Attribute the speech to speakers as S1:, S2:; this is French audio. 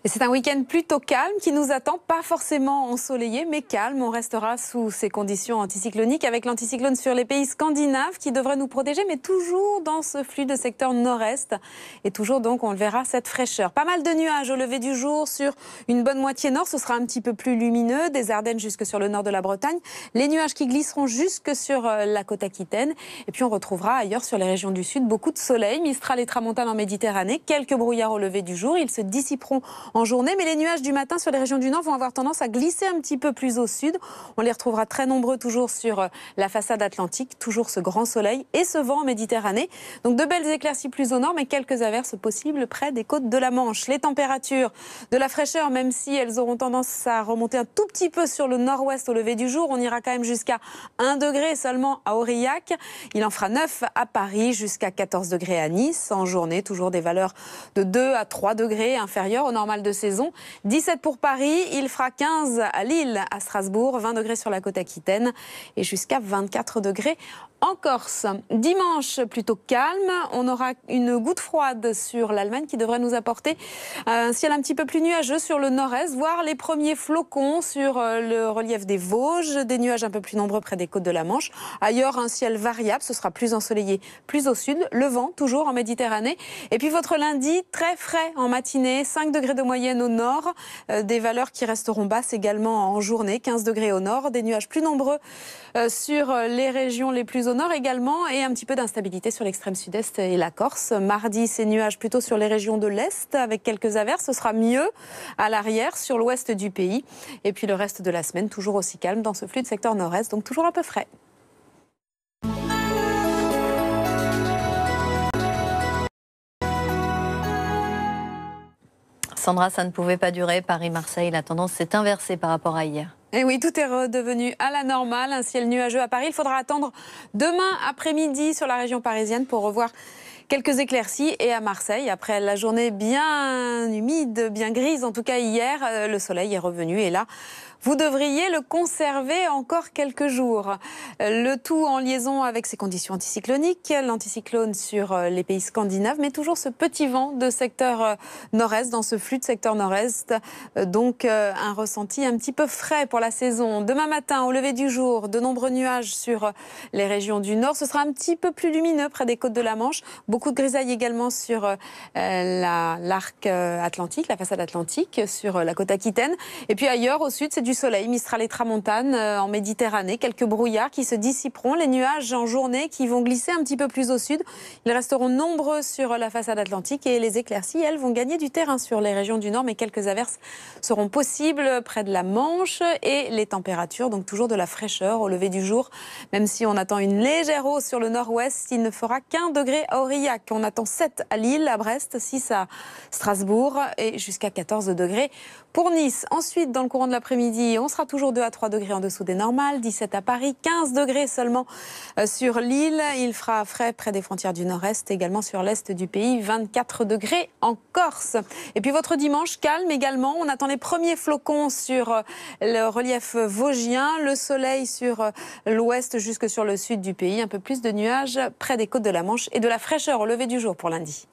S1: Et c'est un week-end plutôt calme qui nous attend, pas forcément ensoleillé, mais calme. On restera sous ces conditions anticycloniques avec l'anticyclone sur les pays scandinaves qui devrait nous protéger, mais toujours dans ce flux de secteur nord-est. Et toujours donc, on le verra, cette fraîcheur. Pas mal de nuages au lever du jour sur une bonne moitié nord. Ce sera un petit peu plus lumineux, des Ardennes jusque sur le nord de la Bretagne. Les nuages qui glisseront jusque sur la côte aquitaine. Et puis on retrouvera ailleurs sur les régions du sud beaucoup de soleil. Mistral et tramontane en Méditerranée. Quelques brouillards au lever du jour. Ils se dissiperont en journée, mais les nuages du matin sur les régions du nord vont avoir tendance à glisser un petit peu plus au sud. On les retrouvera très nombreux toujours sur la façade atlantique, toujours ce grand soleil et ce vent en Méditerranée. Donc de belles éclaircies plus au nord, mais quelques averses possibles près des côtes de la Manche. Les températures, de la fraîcheur, même si elles auront tendance à remonter un tout petit peu sur le nord-ouest au lever du jour. On ira quand même jusqu'à 1 degré seulement à Aurillac. Il en fera 9 à Paris, jusqu'à 14 degrés à Nice. En journée, toujours des valeurs de 2 à 3 degrés inférieures au normal de saison. 17 pour Paris, il fera 15 à Lille, à Strasbourg, 20 degrés sur la côte aquitaine et jusqu'à 24 degrés en Corse. Dimanche, plutôt calme. On aura une goutte froide sur l'Allemagne qui devrait nous apporter un ciel un petit peu plus nuageux sur le nord-est, voire les premiers flocons sur le relief des Vosges, des nuages un peu plus nombreux près des côtes de la Manche. Ailleurs, un ciel variable, ce sera plus ensoleillé, plus au sud. Le vent, toujours en Méditerranée. Et puis votre lundi, très frais en matinée, 5 degrés de moyenne au nord, des valeurs qui resteront basses également en journée, 15 degrés au nord, des nuages plus nombreux sur les régions les plus au nord également et un petit peu d'instabilité sur l'extrême sud-est et la Corse. Mardi, ces nuages plutôt sur les régions de l'Est avec quelques averses. Ce sera mieux à l'arrière sur l'ouest du pays. Et puis le reste de la semaine, toujours aussi calme dans ce flux de secteur nord-est, donc toujours un peu frais.
S2: Sandra, ça ne pouvait pas durer. Paris-Marseille, la tendance s'est inversée par rapport à hier.
S1: Et oui, tout est redevenu à la normale. Un ciel nuageux à Paris. Il faudra attendre demain après-midi sur la région parisienne pour revoir quelques éclaircies. Et à Marseille, après la journée bien humide, bien grise, en tout cas hier, le soleil est revenu. Et là, vous devriez le conserver encore quelques jours. Le tout en liaison avec ces conditions anticycloniques, l'anticyclone sur les pays scandinaves, mais toujours ce petit vent de secteur nord-est, dans ce flux de secteur nord-est. Donc un ressenti un petit peu frais pour la saison. Demain matin, au lever du jour, de nombreux nuages sur les régions du nord. Ce sera un petit peu plus lumineux près des côtes de la Manche. Beaucoup de grisailles également sur l'arc atlantique, la façade atlantique, sur la côte aquitaine. Et puis ailleurs, au sud, c'est du soleil, Mistral et tramontane en Méditerranée, quelques brouillards qui se dissiperont, les nuages en journée qui vont glisser un petit peu plus au sud. Ils resteront nombreux sur la façade atlantique et les éclaircies, elles, vont gagner du terrain sur les régions du nord, mais quelques averses seront possibles près de la Manche et les températures, donc toujours de la fraîcheur au lever du jour, même si on attend une légère hausse sur le nord-ouest, il ne fera qu'1 degré à Aurillac. On attend 7 à Lille, à Brest, 6 à Strasbourg et jusqu'à 14 degrés pour Nice. Ensuite, dans le courant de l'après-midi, on sera toujours 2 à 3 degrés en dessous des normales, 17 à Paris, 15 degrés seulement sur l'île. Il fera frais près des frontières du nord-est, également sur l'est du pays, 24 degrés en Corse. Et puis votre dimanche, calme également. On attend les premiers flocons sur le relief vosgien, le soleil sur l'ouest jusque sur le sud du pays, un peu plus de nuages près des côtes de la Manche et de la fraîcheur au lever du jour pour lundi.